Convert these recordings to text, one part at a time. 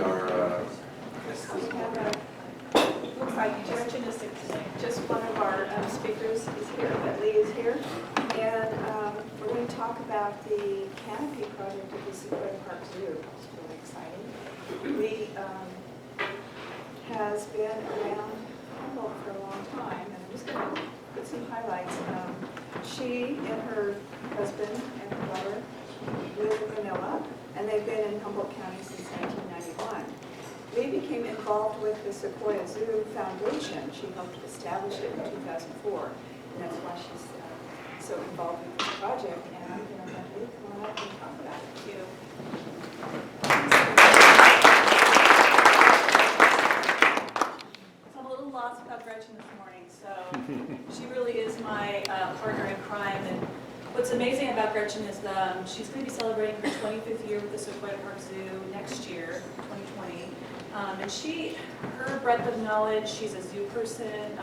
our guest this morning? Looks like Gretchen is just one of our speakers is here, but Leigh is here. And we're going to talk about the canopy project at the Sequoia Park Zoo. It's really exciting. Leigh has been around Humboldt for a long time, and I'm just going to put some highlights. She and her husband and her daughter live in Manila, and they've been in Humboldt County since 1991. Leigh became involved with the Sequoia Zoo Foundation. She helped establish it in 2004, and that's why she's so involved with this project. And I'm going to have Leigh come on up and talk about it too. So I'm a little lost about Gretchen this morning. So she really is my partner in crime. And what's amazing about Gretchen is she's going to be celebrating her 25th year with the Sequoia Park Zoo next year, 2020. And her breadth of knowledge, she's a zoo person.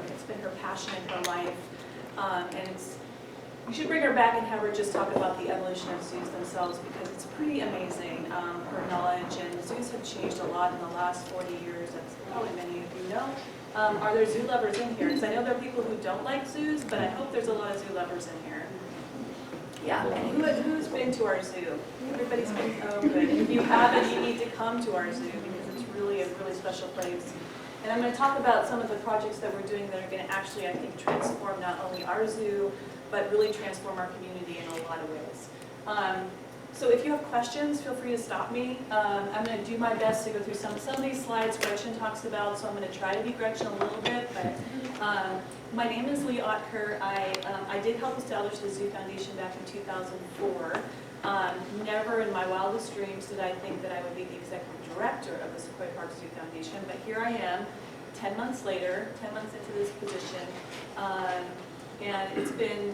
It's been her passion in her life. And we should bring her back and have her just talk about the evolution of zoos themselves, because it's pretty amazing, her knowledge. And zoos have changed a lot in the last 40 years, as probably many of you know. Are there zoo lovers in here? Because I know there are people who don't like zoos, but I hope there's a lot of zoo lovers in here. Yeah, and who's been to our zoo? Everybody's been, oh good. If you haven't, you need to come to our zoo, because it's really a really special place. And I'm going to talk about some of the projects that we're doing that are going to actually, I think, transform not only our zoo, but really transform our community in a lot of ways. So if you have questions, feel free to stop me. I'm going to do my best to go through some of these slides Gretchen talks about, so I'm going to try to be Gretchen a little bit. But my name is Leigh Pierre-Oetker. I did help establish the Zoo Foundation back in 2004. Never in my wildest dreams did I think that I would be the executive director of the Sequoia Park Zoo Foundation, but here I am, 10 months later, 10 months into this position. And it's been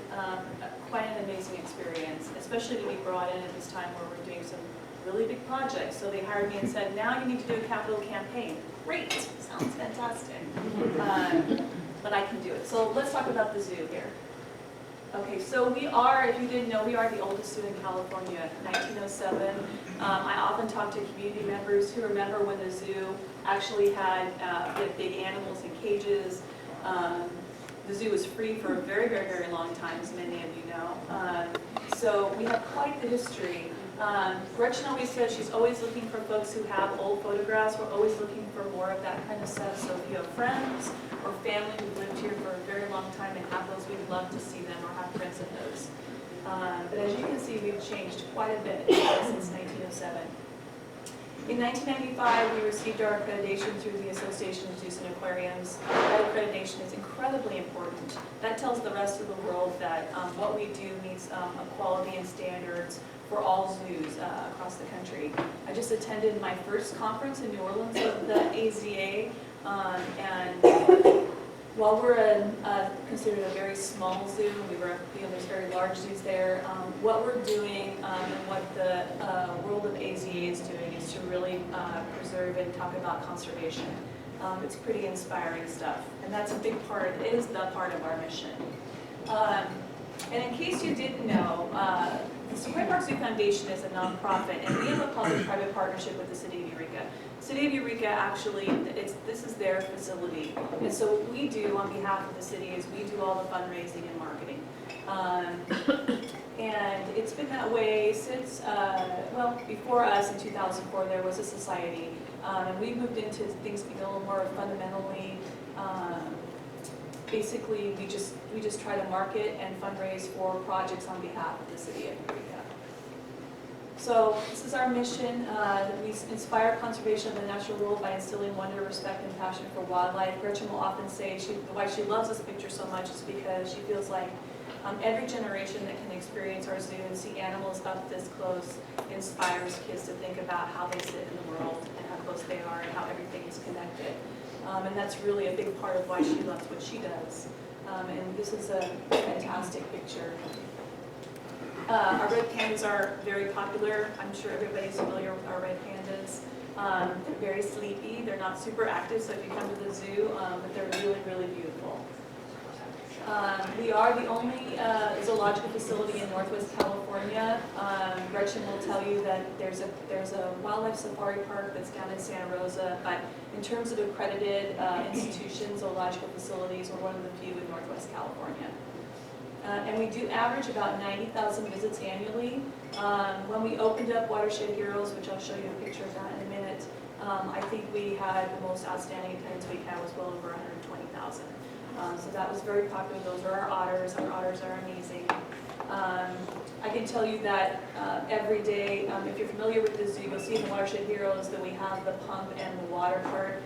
quite an amazing experience, especially to be brought in at this time where we're doing some really big projects. So they hired me and said, now you need to do a capital campaign. Great, sounds fantastic. But I can do it. So let's talk about the zoo here. Okay, so we are, if you didn't know, we are the oldest zoo in California, 1907. I often talk to community members who remember when the zoo actually had big animals in cages. The zoo was free for a very, very, very long time, as many of you know. So we have quite the history. Gretchen always says she's always looking for folks who have old photographs. We're always looking for more of that kind of stuff. So if you have friends or family who've lived here for a very long time and have those, we'd love to see them or have prints of those. But as you can see, we've changed quite a bit since 1907. In 1995, we received our accreditation through the Association of Zoos and Aquariums. That accreditation is incredibly important. That tells the rest of the world that what we do meets quality and standards for all zoos across the country. I just attended my first conference in New Orleans of the AZA, and while we're considered a very small zoo, there's very large zoos there. What we're doing and what the world of AZA is doing is to really preserve and talk about conservation. It's pretty inspiring stuff, and that's a big part. It is the part of our mission. And in case you didn't know, the Sequoia Park Zoo Foundation is a nonprofit, and we have a public-private partnership with the City of Eureka. City of Eureka actually, this is their facility, and so what we do on behalf of the city is we do all the fundraising and marketing. And it's been that way since, well, before us in 2004 there was a society, and we moved into things being a little more fundamentally, basically we just try to market and fundraise for projects on behalf of the City of Eureka. So this is our mission. We inspire conservation of the natural world by instilling wonder, respect, and passion for wildlife. Gretchen will often say why she loves this picture so much is because she feels like every generation that can experience our zoo and see animals up this close inspires kids to think about how they sit in the world and how close they are and how everything is connected. And that's really a big part of why she loves what she does. And this is a fantastic picture. Our red pandas are very popular. I'm sure everybody's familiar with our red pandas. They're very sleepy. They're not super active, so if you come to the zoo, but they're really, really beautiful. We are the only zoological facility in Northwest California. Gretchen will tell you that there's a wildlife safari park that's down in Santa Rosa, but in terms of accredited institutions, zoological facilities, we're one of the few in Northwest California. And we do average about 90,000 visits annually. When we opened up Watershed Heroes, which I'll show you a picture of that in a minute, I think we had the most outstanding attendance we had was well over 120,000. So that was very popular. Those are our otters. Our otters are amazing. I can tell you that every day, if you're familiar with the zoo, you'll see in the Watershed Heroes that we have the pump and the water cart.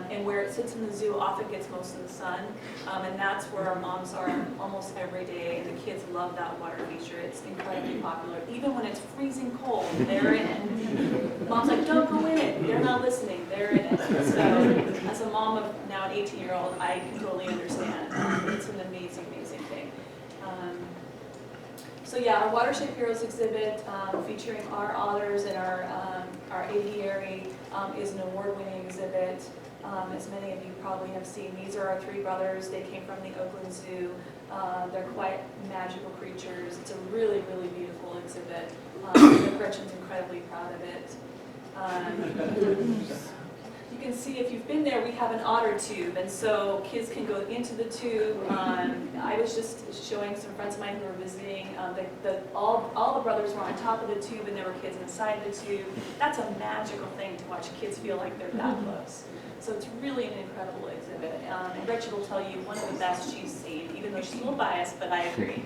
And where it sits in the zoo often gets most of the sun. And that's where our moms are almost every day. And the kids love that water feature. It's incredibly popular. Even when it's freezing cold, they're in it. Mom's like, don't go in it. They're not listening. They're in it. So as a mom of now an 18-year-old, I can totally understand. It's an amazing, amazing thing. So yeah, our Watershed Heroes exhibit featuring our otters and our aviary is an award-winning exhibit. As many of you probably have seen, these are our three brothers. They came from the Oakland Zoo. They're quite magical creatures. It's a really, really beautiful exhibit. Gretchen's incredibly proud of it. You can see if you've been there, we have an otter tube, and so kids can go into the tube. I was just showing some friends of mine who were visiting. All the brothers were on top of the tube, and there were kids inside the tube. That's a magical thing to watch kids feel like they're that close. So it's really an incredible exhibit. And Gretchen will tell you one of the best she's seen, even though she's a little biased, but I agree.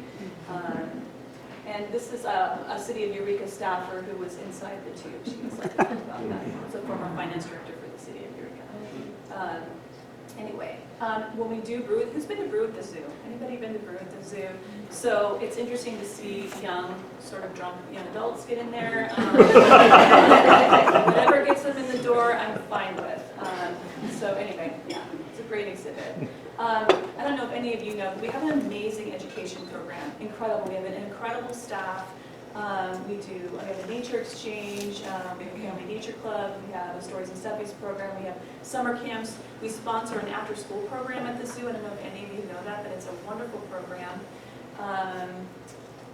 And this is a City of Eureka staffer who was inside the tube. She was like about that. It's a former finance director for the City of Eureka. Anyway, when we do brew, who's been to brew at the zoo? Anybody been to brew at the zoo? So it's interesting to see young, sort of drunk young adults get in there. Whatever gets them in the door, I'm fine with. So anyway, yeah, it's a great exhibit. I don't know if any of you know, but we have an amazing education program. Incredible. We have an incredible staff. We have a nature exchange, we have a family nature club, we have a stories and stuffies program, we have summer camps. We sponsor an after-school program at the zoo. I don't know if any of you know that, but it's a wonderful program.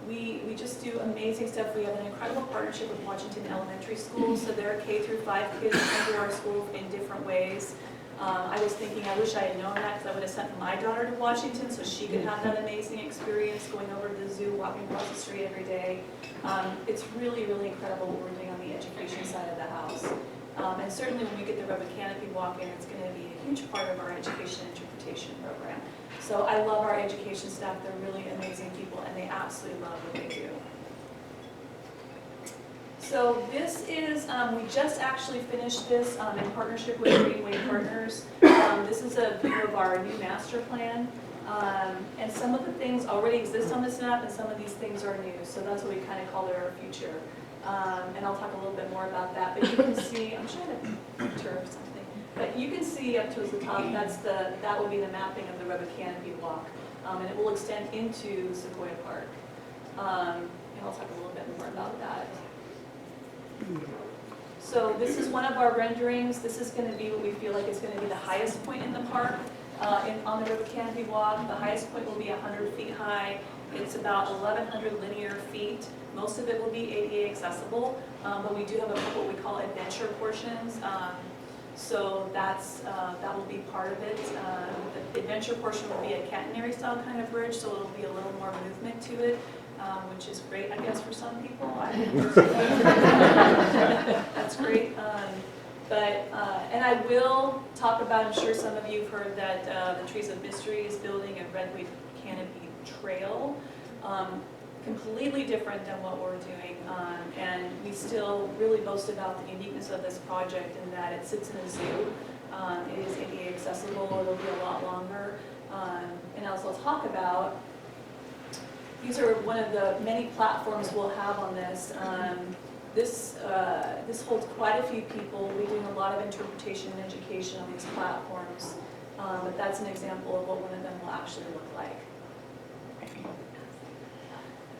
We just do amazing stuff. We have an incredible partnership with Washington Elementary School, so there are K through 5 kids that come to our school in different ways. I was thinking I wish I had known that because I would have sent my daughter to Washington so she could have that amazing experience going over to the zoo, walking across the street every day. It's really, really incredible what we're doing on the education side of the house. And certainly when we get the Redwood Canopy Walk in, it's going to be a huge part of our education interpretation program. So I love our education staff. They're really amazing people and they absolutely love what they do. So this is, we just actually finished this in partnership with Greenway Partners. This is a view of our new master plan. And some of the things already exist on this map and some of these things are new. So that's what we kind of call it our future. And I'll talk a little bit more about that. But you can see, I'm trying to picture something. But you can see up towards the top, that will be the mapping of the Redwood Canopy Walk. And it will extend into Sequoia Park. And I'll talk a little bit more about that. So this is one of our renderings. This is going to be what we feel like is going to be the highest point in the park on the Redwood Canopy Walk. The highest point will be 100 feet high. It's about 1,100 linear feet. Most of it will be ADA accessible, but we do have a couple what we call adventure portions. So that will be part of it. The adventure portion will be a catenary style kind of bridge, so it'll be a little more movement to it. Which is great, I guess, for some people. That's great. And I will talk about, I'm sure some of you have heard that the Trees of Mystery is building a Redwood Canopy Trail. Completely different than what we're doing. And we still really boast about the uniqueness of this project in that it sits in a zoo. It is ADA accessible, it'll be a lot longer. And I'll also talk about these are one of the many platforms we'll have on this. This holds quite a few people. We're doing a lot of interpretation and education on these platforms, but that's an example of what one of them will actually look like.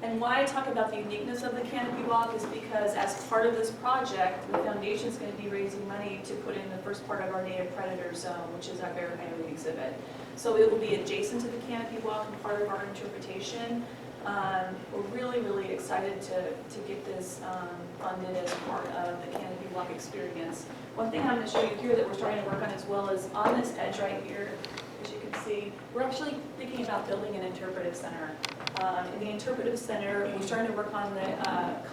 And why I talk about the uniqueness of the Canopy Walk is because as part of this project, the foundation is going to be raising money to put in the first part of our native predator zone, which is our bear coyote exhibit. So it will be adjacent to the Canopy Walk and part of our interpretation. We're really, really excited to get this funded as part of the Canopy Walk experience. One thing I'm going to show you here that we're starting to work on as well is on this edge right here, as you can see, we're actually thinking about building an interpretive center. In the interpretive center, we're starting to work on the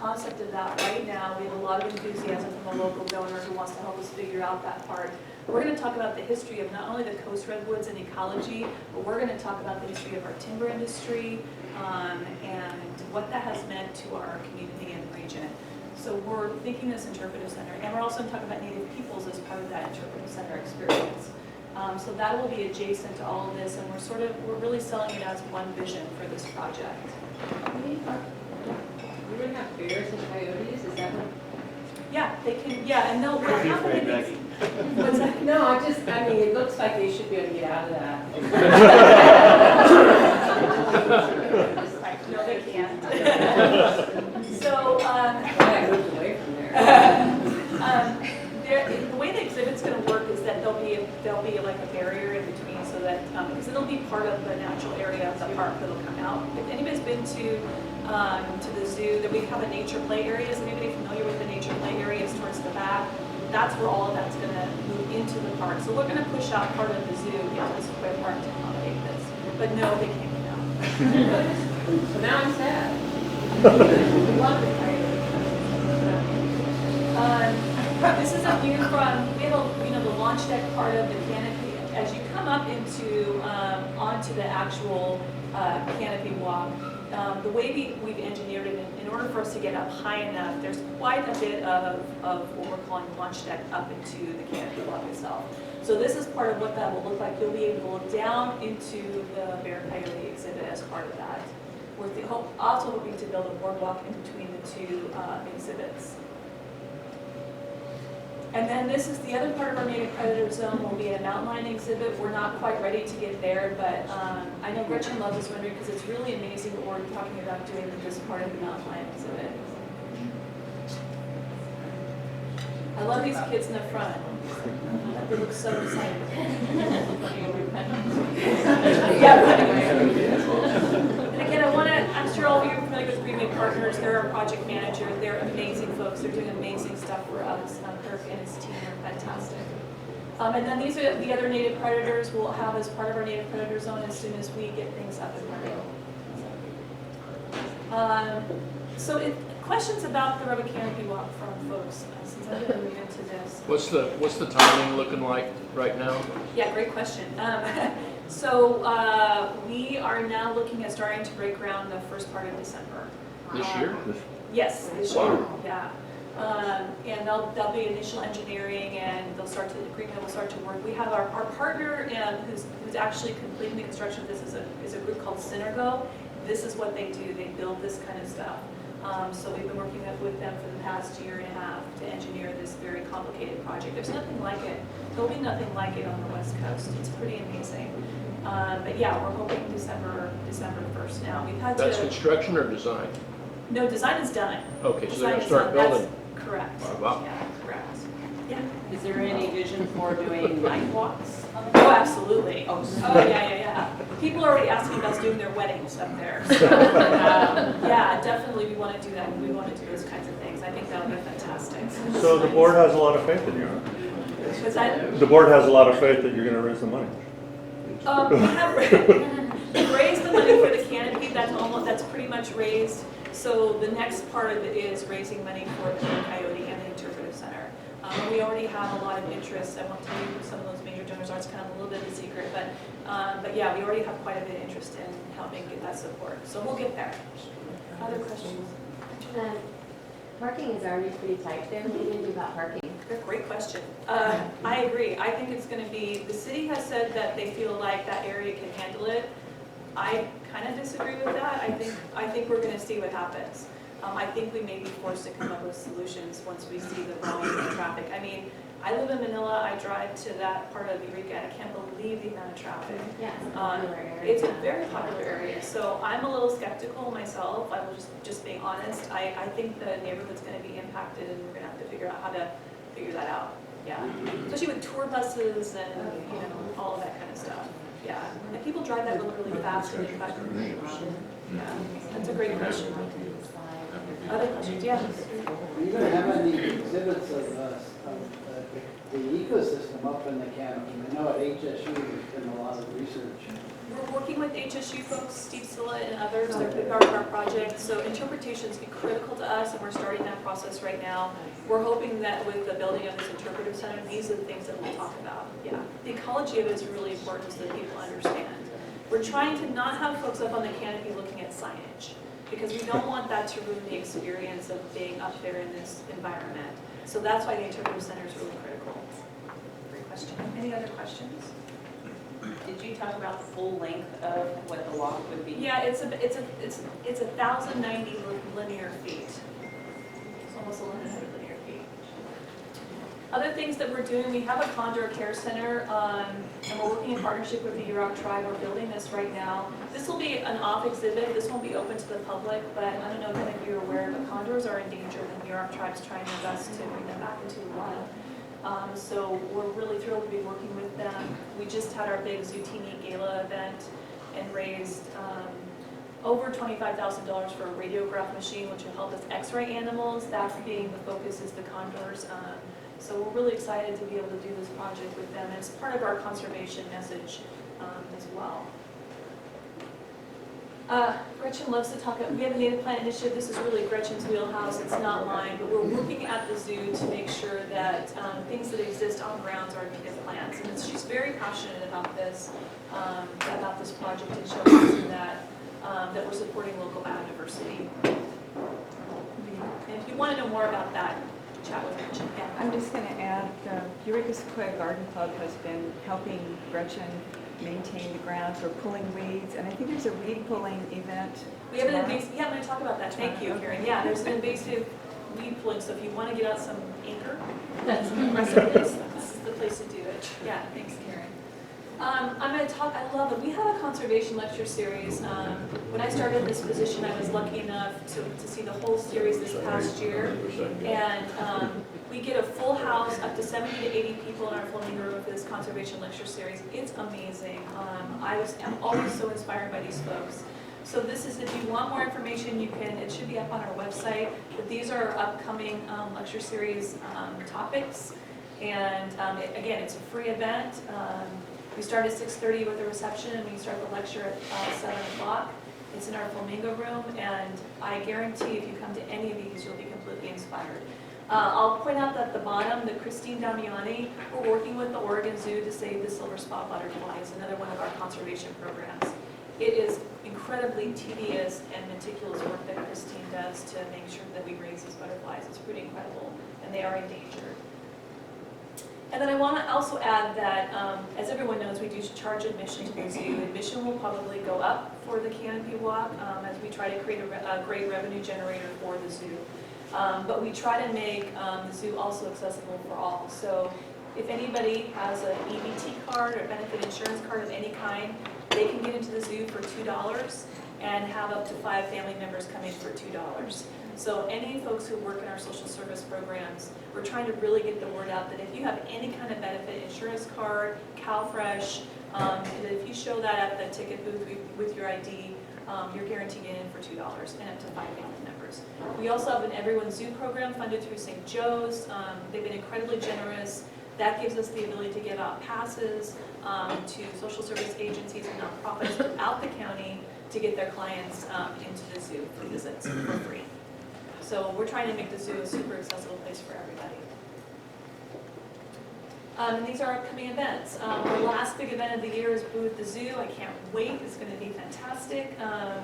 concept of that right now. We have a lot of enthusiasm from a local donor who wants to help us figure out that part. We're going to talk about the history of not only the coast redwoods and ecology, but we're going to talk about the history of our timber industry and what that has meant to our community and region. So we're thinking this interpretive center, and we're also going to talk about Native peoples as part of that interpretive center experience. So that will be adjacent to all of this, and we're really selling it as one vision for this project. We're going to have bears and coyotes, is that what? Yeah, they can, yeah, and they'll have it. What's that? No, I mean, it looks like they should be able to get out of that. No, they can't. So, I moved away from there. the way the exhibit's going to work is that there'll be like a barrier in between, so that because it'll be part of the natural area of the park that'll come out. If anybody's been to the zoo, that we have a nature play area. Is anybody familiar with the nature play areas towards the back? That's where all of that's going to move into the park. So we're going to push out part of the zoo into the Sequoia Park to accommodate this. But no, they can't get out. So now I'm sad. We love the coyote. This is a view from, we have the launch deck part of the canopy. As you come up onto the actual canopy walk, the way we've engineered it, in order for us to get up high enough, there's quite a bit of what we're calling launch deck up into the canopy walk itself. So this is part of what that will look like. You'll be able to go down into the bear coyote exhibit as part of that. We're also hoping to build a boardwalk in between the two exhibits. And then this is the other part of our native predator zone will be a mountain lion exhibit. We're not quite ready to get there, but I know Gretchen loves this rendering because it's really amazing what we're talking about doing with this part of the mountain lion exhibit. I love these kids in the front. They look so excited. And again, I'm sure all of you are familiar with Green Bay Partners. They're our project manager. They're amazing folks. They're doing amazing stuff for us. Kirk and his team are fantastic. And then these are the other native predators we'll have as part of our native predator zone as soon as we get things up and running. Questions about the Redwood Canopy Walk from folks, since I've been moving into this. What's the timing looking like right now? Yeah, great question. We are now looking at starting to break ground the first part of December. This year? Yes, this year. Yeah. And there'll be initial engineering, and the Green Bay will start to work. We have our partner who's actually completing the construction of this is a group called Synergo. This is what they do. They build this kind of stuff. So we've been working with them for the past year and a half to engineer this very complicated project. There's nothing like it. There'll be nothing like it on the West Coast. It's pretty amazing. But yeah, we're hoping December 1st now. That's construction or design? No, design is done. Okay, so they're going to start building. Correct. Oh, wow. Yeah, correct. Yeah. Is there any vision for doing night walks? Oh, absolutely. Oh, Yeah. People are already asking about doing their weddings up there. So, yeah, definitely we want to do that. We want to do those kinds of things. I think that would be fantastic. So the board has a lot of faith in you, Was that? huh? The board has a lot of faith that you're going to raise the money. We've raised the money for the canopy. That's pretty much raised. So the next part of it is raising money for the coyote and the interpretive center. We already have a lot of interest. I won't tell you who some of those major donors are. It's kind of a little bit of a secret, but yeah, we already have quite a bit of interest in helping get that support. So we'll get there. Other questions? Parking is already pretty tight there. What are you going to do about parking? Great question. I agree. I think it's going to be, the city has said that they feel like that area can handle it. I kind of disagree with that. I think we're going to see what happens. I think we may be forced to come up with solutions once we see the volume of traffic. I mean, I live in Manila, I drive to that part of Eureka, and I can't believe the amount of traffic. Yeah, it's a popular area. It's a very popular area, so I'm a little skeptical myself. I will just being honest. I think the neighborhood's gonna be impacted, and we're gonna have to figure out how to figure that out. Yeah, especially with tour buses and, you know, all of that kind of stuff. Yeah, and people drive that really fast and they cut. Yeah, that's a great question. Other questions? Yeah. Are you gonna have any exhibits of the ecosystem up in the canopy? I know at HSU there's been a lot of research. We're working with HSU folks, Steve Silla and others. They're a big part of our project. So interpretations be critical to us, and we're starting that process right now. We're hoping that with the building of this interpretive center, these are the things that we'll talk about. Yeah, the ecology of it is really important so that people understand. We're trying to not have folks up on the canopy looking at signage, because we don't want that to ruin the experience of being up there in this environment. So that's why the interpretive center is really critical. Great question. Any other questions? Did you talk about the full length of what the walk would be? Yeah, it's 1,090 linear feet. It's almost 1,100 linear feet. Other things that we're doing, we have a condor care center, and we're working in partnership with the Yurok tribe. We're building this right now. This will be an off exhibit. This won't be open to the public, but I don't know if any of you are aware, but condors are endangered, and the Yurok tribe's trying their best to bring them back into the wild. So we're really thrilled to be working with them. We just had our big Zutini Gala event and raised over $25,000 for a radiograph machine, which will help us x-ray animals. That being the focus is the condors. So we're really excited to be able to do this project with them. It's part of our conservation message as well. Gretchen loves to talk, we have a native plant initiative. This is really Gretchen's wheelhouse, it's not mine, but we're working at the zoo to make sure that things that exist on grounds are native plants. And she's very passionate about this project and showcasing that we're supporting local biodiversity. And if you want to know more about that, chat with Gretchen. Yeah. I'm just going to add, Eureka Sequoia Garden Club has been helping Gretchen maintain the grounds. We're pulling weeds, and I think there's a weed pulling event. We have an tomorrow. invasive, yeah, I'm going to talk about that. Thank you, Karen. Yeah, there's an invasive weed pulling, so if you want to get out some anchor, that's this is the place to do it. Yeah, thanks, Karen. I'm going to talk, I love it. We have a conservation lecture series. When I started this position, I was lucky enough to see the whole series this past year. And we get a full house, up to 70 to 80 people in our Flamingo Room for this conservation lecture series. It's amazing. I'm always so inspired by these folks. So this is, if you want more information, you can, it should be up on our website. But these are our upcoming lecture series topics. And again, it's a free event. We start at 6:30 with a reception, and we start the lecture at 7 o'clock. It's in our Flamingo Room, and I guarantee if you come to any of these, you'll be completely inspired. I'll point out that at the bottom, the Christine Damiani, we're working with the Oregon Zoo to save the silver spot butterfly. It's another one of our conservation programs. It is incredibly tedious and meticulous work that Christine does to make sure that we raise these butterflies. It's pretty incredible, and they are endangered. And then I want to also add that, as everyone knows, we do charge admission to the zoo. Admission will probably go up for the Canopy Walk as we try to create a great revenue generator for the zoo. But we try to make the zoo also accessible for all. So if anybody has an EBT card or benefit insurance card of any kind, they can get into the zoo for $2 and have up to 5 family members come in for $2. So any folks who work in our social service programs, we're trying to really get the word out that if you have any kind of benefit insurance card, CalFresh, that if you show that at the ticket booth with your ID, you're guaranteed to get in for $2 and up to 5 family members. We also have an Everyone Zoo program funded through St. Joe's. They've been incredibly generous. That gives us the ability to give out passes to social service agencies and nonprofits throughout the county to get their clients into the zoo for visits for free. So we're trying to make the zoo a super accessible place for everybody. And these are upcoming events. The last big event of the year is Boo at the Zoo. I can't wait. It's going to be fantastic.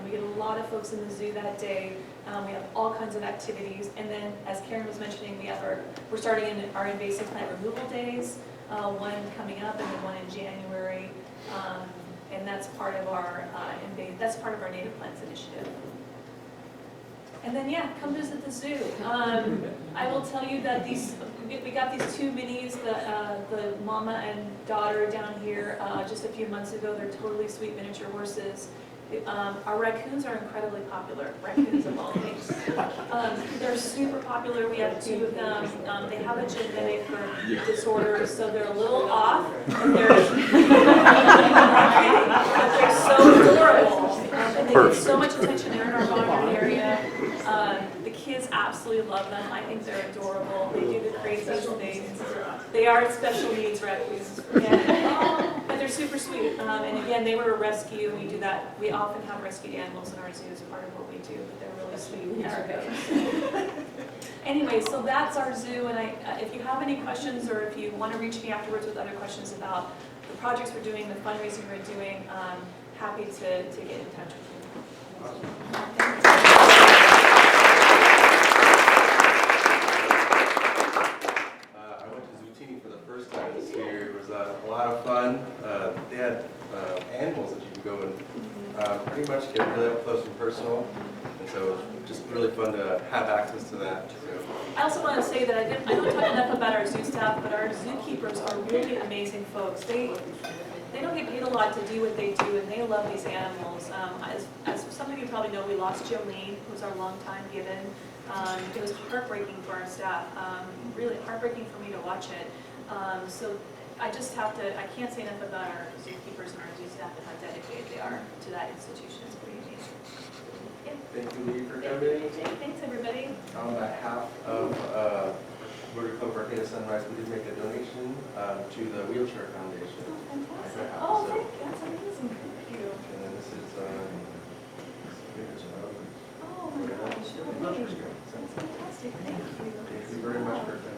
We get a lot of folks in the zoo that day. We have all kinds of activities. And then, as Karen was mentioning, we're starting in our invasive plant removal days. One coming up and then one in January. And that's part of our native plants initiative. And then, yeah, come visit the zoo. I will tell you that we got these two minis, the mama and daughter down here just a few months ago. They're totally sweet miniature horses. Our raccoons are incredibly popular, raccoons of all things. They're super popular, we have two of them. They have a genetic disorder, so they're a little off, but they're so adorable. And they get so much attention. They're in our boundary area. The kids absolutely love them. I think they're adorable. They do the craziest things. They are special needs raccoons. But they're super sweet. And again, they were a rescue. We do that. We often have rescued animals in our zoo as part of what we do, but they're really sweet. Anyway, so that's our zoo. And if you have any questions or if you want to reach me afterwards with other questions about the projects we're doing, the fundraising we're doing, happy to get in touch with you. I went to Zootini for the first time this year. It was a lot of fun. They had animals that you can go and pretty much get really up close and personal. And so just really fun to have access to that. So. I also want to say that I don't talk enough about our zoo staff, but our zookeepers are really amazing folks. They don't get paid a lot to do what they do, and they love these animals. As some of you probably know, we lost Jolene, who's our longtime given. It was heartbreaking for our staff, really heartbreaking for me to watch it. So I just have to, I can't say enough about our zookeepers and our zoo staff and how dedicated they are to that institution. It's pretty amazing. Yeah. Thank you, Leigh, for coming. Thanks, everybody. On behalf of Rotary Club Arcata Sunrise, we did make a donation to the Wheelchair Foundation. Fantastic. Oh, thank you. That's amazing. Thank you. And then this is Oh, my gosh. That's fantastic. Thank you. Thank you very much for coming.